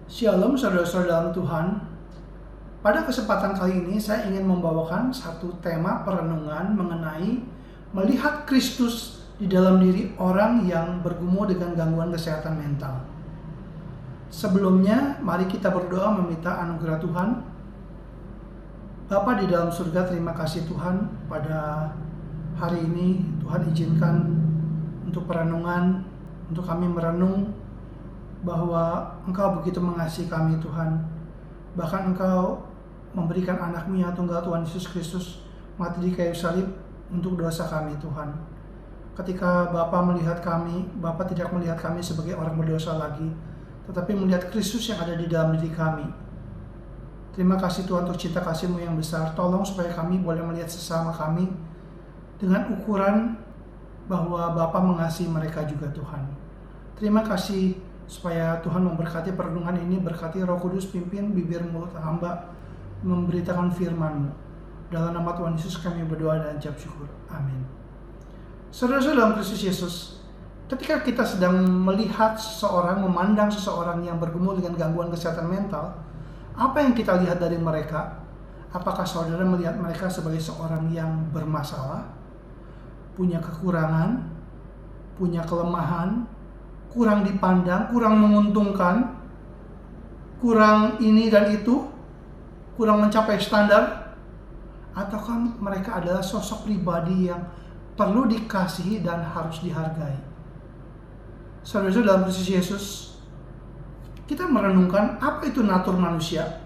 Shalom saudara-saudara dalam Tuhan. Pada kesempatan kali ini saya ingin membawakan satu tema perenungan mengenai melihat Kristus di dalam diri orang yang bergumul dengan gangguan kesehatan mental. Sebelumnya, mari kita berdoa meminta anugerah Tuhan. Bapa di dalam surga, terima kasih Tuhan pada hari ini Tuhan izinkan untuk perenungan, untuk kami merenung bahwa Engkau begitu mengasihi kami Tuhan. Bahkan Engkau memberikan anak-Mu yang tunggal Tuhan Yesus Kristus mati di kayu salib untuk dosa kami Tuhan. Ketika Bapa melihat kami, Bapa tidak melihat kami sebagai orang berdosa lagi, tetapi melihat Kristus yang ada di dalam diri kami. Terima kasih Tuhan untuk cinta kasih-Mu yang besar. Tolong supaya kami boleh melihat sesama kami dengan ukuran bahwa Bapa mengasihi mereka juga Tuhan. Terima kasih supaya Tuhan memberkati perenungan ini, berkati Roh Kudus pimpin bibir mulut hamba memberitakan firman-Mu. Dalam nama Tuhan Yesus kami berdoa dan ucap syukur. Amin. Saudara-saudara dalam Kristus Yesus, ketika kita sedang melihat seseorang, memandang seseorang yang bergumul dengan gangguan kesehatan mental, apa yang kita lihat dari mereka? Apakah saudara melihat mereka sebagai seorang yang bermasalah, punya kekurangan, punya kelemahan, kurang dipandang, kurang menguntungkan, kurang ini dan itu, kurang mencapai standar? Ataukah mereka adalah sosok pribadi yang perlu dikasihi dan harus dihargai? Saudara-saudara dalam Kristus Yesus, kita merenungkan apa itu natur manusia.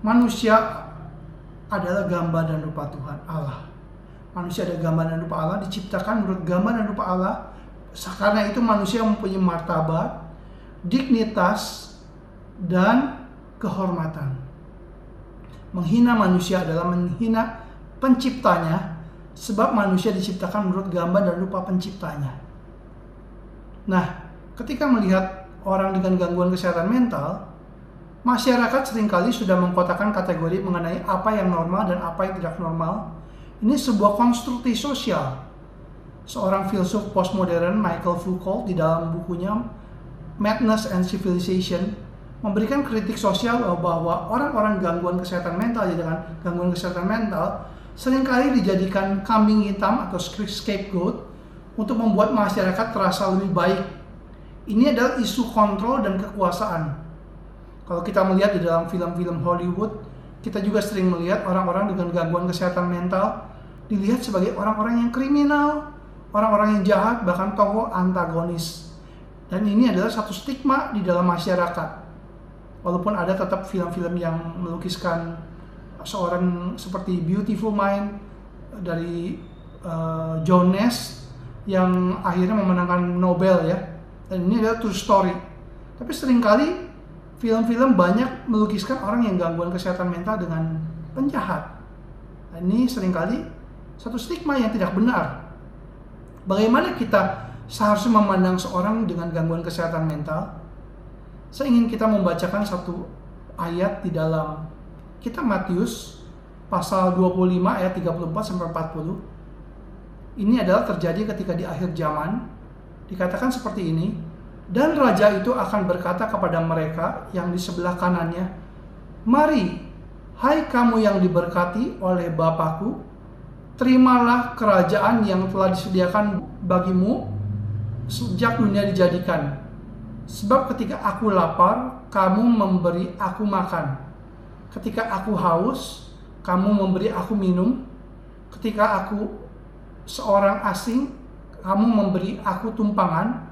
Manusia adalah gambar dan rupa Tuhan Allah. Manusia adalah gambar dan rupa Allah, diciptakan menurut gambar dan rupa Allah. Karena itu manusia mempunyai martabat, dignitas, dan kehormatan. Menghina manusia adalah menghina penciptanya, sebab manusia diciptakan menurut gambar dan rupa penciptanya. Nah, ketika melihat orang dengan gangguan kesehatan mental, masyarakat seringkali sudah mengkotakkan kategori mengenai apa yang normal dan apa yang tidak normal. Ini sebuah konstruksi sosial. Seorang filsuf postmodern, Michael Foucault, di dalam bukunya Madness and Civilization memberikan kritik sosial bahwa orang-orang gangguan kesehatan mental dengan gangguan kesehatan mental seringkali dijadikan kambing hitam atau scapegoat untuk membuat masyarakat terasa lebih baik. Ini adalah isu kontrol dan kekuasaan. Kalau kita melihat di dalam film-film Hollywood, kita juga sering melihat orang-orang dengan gangguan kesehatan mental dilihat sebagai orang-orang yang kriminal, orang-orang yang jahat, bahkan tokoh antagonis. Dan ini adalah satu stigma di dalam masyarakat. Walaupun ada tetap film-film yang melukiskan seorang seperti Beautiful Mind dari John Nash yang akhirnya memenangkan Nobel ya. Dan ini adalah true story. Tapi seringkali film-film banyak melukiskan orang yang gangguan kesehatan mental dengan penjahat. Dan ini seringkali satu stigma yang tidak benar. Bagaimana kita seharusnya memandang seorang dengan gangguan kesehatan mental? Saya ingin kita membacakan satu ayat di dalam kitab Matius pasal 25 ayat 34 sampai 40. Ini adalah terjadi ketika di akhir zaman. Dikatakan seperti ini, dan raja itu akan berkata kepada mereka yang di sebelah kanannya, "Mari, hai kamu yang diberkati oleh Bapakku, terimalah kerajaan yang telah disediakan bagimu sejak dunia dijadikan. Sebab ketika aku lapar, kamu memberi aku makan. Ketika aku haus, kamu memberi aku minum. Ketika aku seorang asing, kamu memberi aku tumpangan.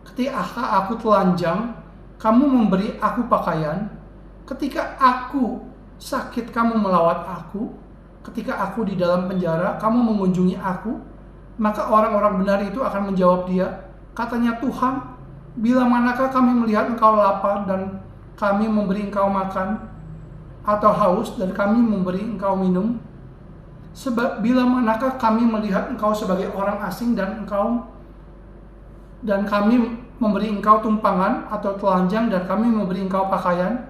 Ketika aku telanjang, kamu memberi aku pakaian. Ketika aku sakit, kamu melawat aku. Ketika aku di dalam penjara, kamu mengunjungi aku." Maka orang-orang benar itu akan menjawab dia, katanya, "Tuhan, bila manakah kami melihat engkau lapar dan kami memberi engkau makan, atau haus dan kami memberi engkau minum? Sebab bila manakah kami melihat engkau sebagai orang asing dan kami memberi engkau tumpangan, atau telanjang dan kami memberi engkau pakaian?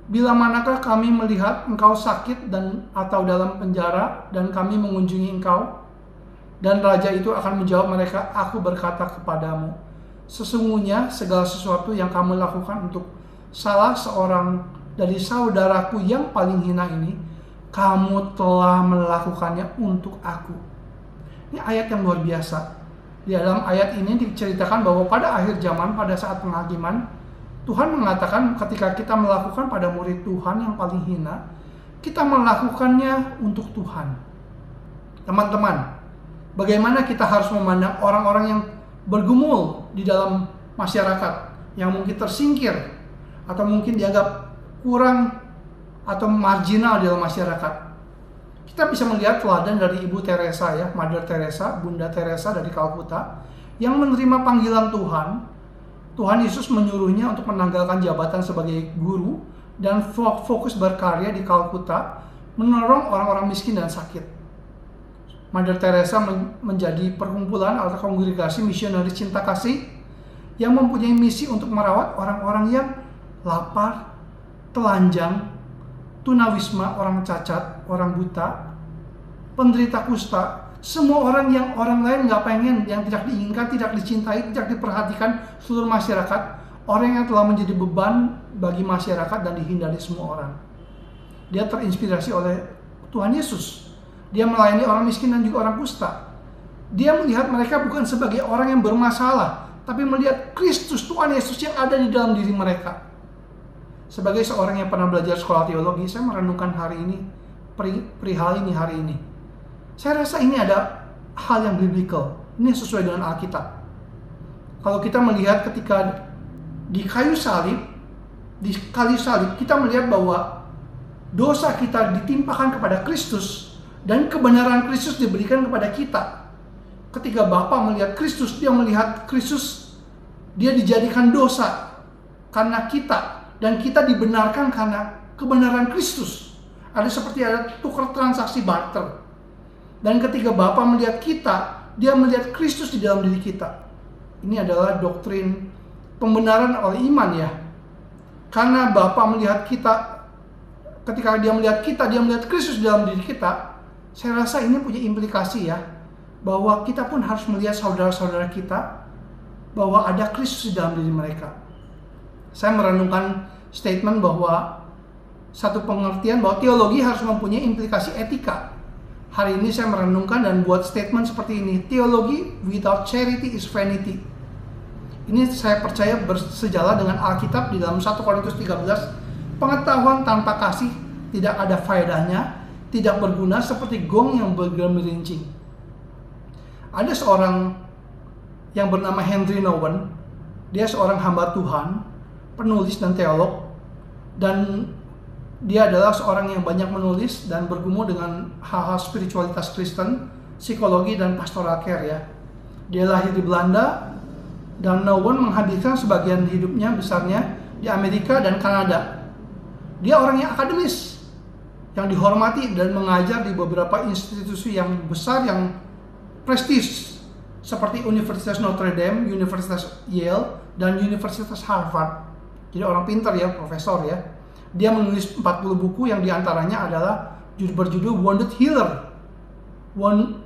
Bila manakah kami melihat engkau sakit atau dalam penjara dan kami mengunjungi engkau?" Dan raja itu akan menjawab mereka, "Aku berkata kepadamu, sesungguhnya segala sesuatu yang kamu lakukan untuk salah seorang dari saudaraku yang paling hina ini, kamu telah melakukannya untuk aku. Ini ayat yang luar biasa. Di dalam ayat ini diceritakan bahwa pada akhir zaman, pada saat penghakiman, Tuhan mengatakan ketika kita melakukan pada murid Tuhan yang paling hina, kita melakukannya untuk Tuhan. Teman-teman, bagaimana kita harus memandang orang-orang yang bergumul di dalam masyarakat, yang mungkin tersingkir, atau mungkin dianggap kurang atau marginal di dalam masyarakat. Kita bisa melihat teladan dari Ibu Teresa ya, Mother Teresa, Bunda Teresa dari Kalkuta, yang menerima panggilan Tuhan. Tuhan Yesus menyuruhnya untuk menanggalkan jabatan sebagai guru dan fokus berkarya di Kalkuta, menolong orang-orang miskin dan sakit. Mother Teresa menjadi perkumpulan atau kongregasi misionaris cinta kasih yang mempunyai misi untuk merawat orang-orang yang lapar, telanjang, tunawisma, orang cacat, orang buta, penderita kusta, semua orang yang orang lain nggak pengen, yang tidak diinginkan, tidak dicintai, tidak diperhatikan seluruh masyarakat, orang yang telah menjadi beban bagi masyarakat dan dihindari semua orang. Dia terinspirasi oleh Tuhan Yesus. Dia melayani orang miskin dan juga orang kusta. Dia melihat mereka bukan sebagai orang yang bermasalah, tapi melihat Kristus, Tuhan Yesus yang ada di dalam diri mereka. Sebagai seorang yang pernah belajar sekolah teologi, saya merenungkan hari ini, perihal ini hari ini. Saya rasa ini ada hal yang biblical. Ini sesuai dengan Alkitab. Kalau kita melihat ketika di kayu salib, kita melihat bahwa dosa kita ditimpakan kepada Kristus dan kebenaran Kristus diberikan kepada kita. Ketika Bapa melihat Kristus, dia melihat Kristus, dia dijadikan dosa karena kita, dan kita dibenarkan karena kebenaran Kristus. Ada tukar transaksi barter. Dan ketika Bapa melihat kita, dia melihat Kristus di dalam diri kita. Ini adalah doktrin pembenaran oleh iman ya. Karena Bapa melihat kita, ketika dia melihat kita, dia melihat Kristus di dalam diri kita. Saya rasa ini punya implikasi ya, bahwa kita pun harus melihat saudara-saudara kita, bahwa ada Kristus di dalam diri mereka. Saya merenungkan statement bahwa satu pengertian bahwa teologi harus mempunyai implikasi etika. Hari ini saya merenungkan dan buat statement seperti ini, teologi without charity is vanity. Ini saya percaya bersejalan dengan Alkitab di dalam 1 Korintus 13, pengetahuan tanpa kasih tidak ada faedahnya, tidak berguna seperti gong yang bergemerincing. Ada seorang yang bernama Henry Nouwen. Dia seorang hamba Tuhan, penulis dan teolog, dan dia adalah seorang yang banyak menulis dan bergumul dengan hal-hal spiritualitas Kristen, psikologi dan pastoral care ya. Dia lahir di Belanda, dan Nouwen menghabiskan sebagian hidupnya besarnya di Amerika dan Kanada. Dia orang yang akademis, yang dihormati dan mengajar di beberapa institusi yang besar yang prestis seperti Universitas Notre Dame, Universitas Yale, dan Universitas Harvard. Jadi orang pintar ya, profesor ya. Dia menulis 40 buku yang diantaranya adalah berjudul Wounded Healer.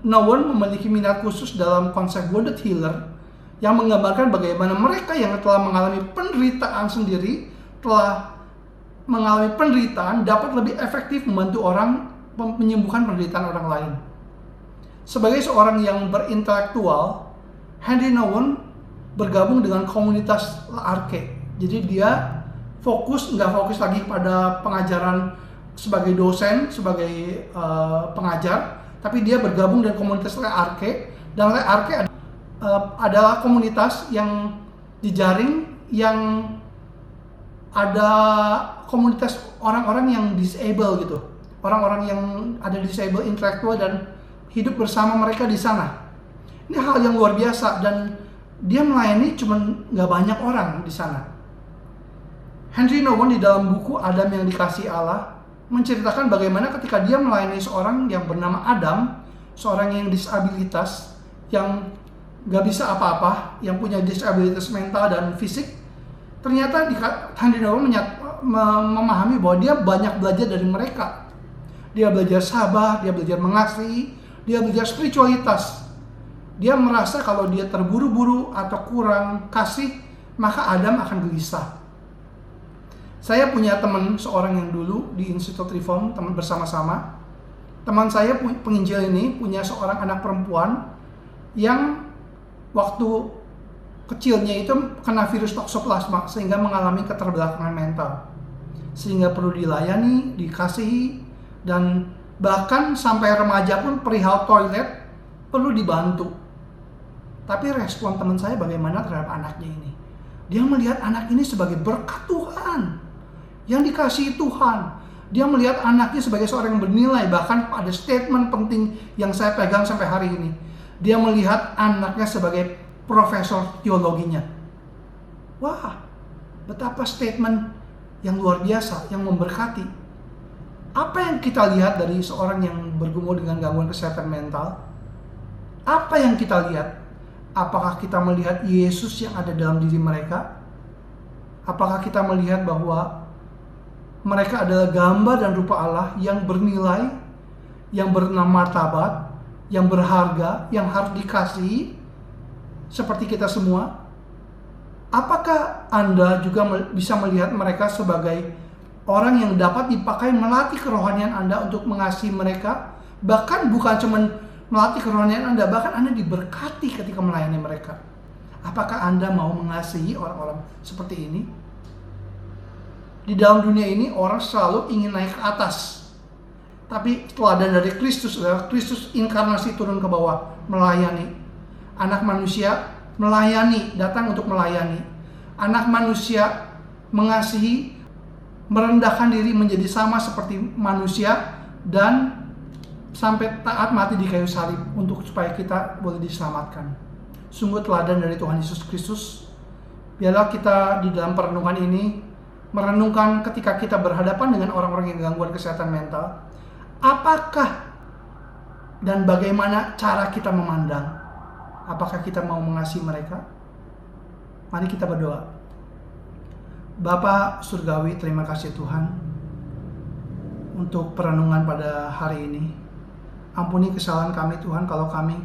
Nouwen memiliki minat khusus dalam konsep Wounded Healer yang menggambarkan bagaimana mereka yang telah mengalami penderitaan sendiri, telah mengalami penderitaan dapat lebih efektif membantu orang menyembuhkan penderitaan orang lain. Sebagai seorang yang berintelektual, Henry Nouwen bergabung dengan komunitas L'Arche. Jadi dia nggak fokus lagi pada pengajaran sebagai dosen, sebagai pengajar, tapi dia bergabung dengan komunitas L'Arche. Dan L'Arche adalah komunitas yang dijaring, yang ada komunitas orang-orang yang disable gitu, orang-orang yang ada disable intelektual dan hidup bersama mereka di sana. Ini hal yang luar biasa dan dia melayani cuman nggak banyak orang di sana. Henry Nouwen di dalam buku Adam yang Dikasihi Allah menceritakan bagaimana ketika dia melayani seorang yang bernama Adam, seorang yang disabilitas, yang nggak bisa apa-apa, yang punya disabilitas mental dan fisik. Ternyata Henry Nouwen memahami bahwa dia banyak belajar dari mereka. Dia belajar sabar, dia belajar mengasihi, dia belajar spiritualitas. Dia merasa kalau dia terburu-buru atau kurang kasih, maka Adam akan gelisah. Saya punya teman seorang yang dulu di Institut Reform, teman bersama-sama. Teman saya penginjil ini punya seorang anak perempuan yang waktu kecilnya itu kena virus toksoplasma sehingga mengalami keterbelakangan mental. Sehingga perlu dilayani, dikasihi, dan bahkan sampai remaja pun perihal toilet perlu dibantu. Tapi respon teman saya bagaimana terhadap anaknya ini? Dia melihat anak ini sebagai berkat Tuhan, yang dikasihi Tuhan. Dia melihat anaknya sebagai seorang yang bernilai. Bahkan ada statement penting yang saya pegang sampai hari ini. Dia melihat anaknya sebagai profesor teologinya. Wah, betapa statement yang luar biasa, yang memberkati. Apa yang kita lihat dari seorang yang bergumul dengan gangguan kesehatan mental? Apa yang kita lihat? Apakah kita melihat Yesus yang ada dalam diri mereka? Apakah kita melihat bahwa mereka adalah gambar dan rupa Allah yang bernilai, yang bermartabat, yang berharga, yang harus dikasihi seperti kita semua? Apakah Anda juga bisa melihat mereka sebagai orang yang dapat dipakai melatih kerohanian Anda untuk mengasihi mereka? Bahkan bukan cuma melatih kerohanian Anda, bahkan Anda diberkati ketika melayani mereka. Apakah Anda mau mengasihi orang-orang seperti ini? Di dalam dunia ini orang selalu ingin naik ke atas. Tapi teladan dari Kristus adalah Kristus inkarnasi turun ke bawah, melayani. Anak manusia melayani, datang untuk melayani. Anak manusia mengasihi, merendahkan diri menjadi sama seperti manusia, dan sampai taat mati di kayu salib untuk supaya kita boleh diselamatkan. Sungguh teladan dari Tuhan Yesus Kristus. Biarlah kita di dalam perenungan ini merenungkan ketika kita berhadapan dengan orang-orang yang gangguan kesehatan mental, apakah dan bagaimana cara kita memandang? Apakah kita mau mengasihi mereka? Mari kita berdoa. Bapa Surgawi, terima kasih Tuhan untuk perenungan pada hari ini. Ampuni kesalahan kami Tuhan kalau kami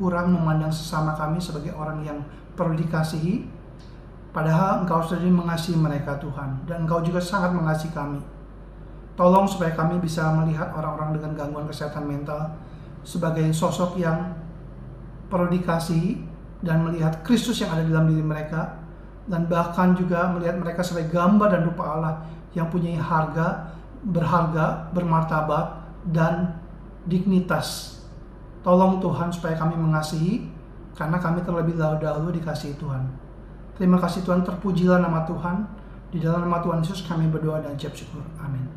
kurang memandang sesama kami sebagai orang yang perlu dikasihi. Padahal Engkau sendiri mengasihi mereka Tuhan, dan Engkau juga sangat mengasihi kami. Tolong supaya kami bisa melihat orang-orang dengan gangguan kesehatan mental sebagai sosok yang perlu dikasihi, dan melihat Kristus yang ada dalam diri mereka, dan bahkan juga melihat mereka sebagai gambar dan rupa Allah yang punya harga, berharga, bermartabat, dan dignitas. Tolong Tuhan supaya kami mengasihi, karena kami terlebih dahulu dikasihi Tuhan. Terima kasih Tuhan, terpujilah nama Tuhan. Di dalam nama Tuhan Yesus kami berdoa dan ucap syukur. Amin.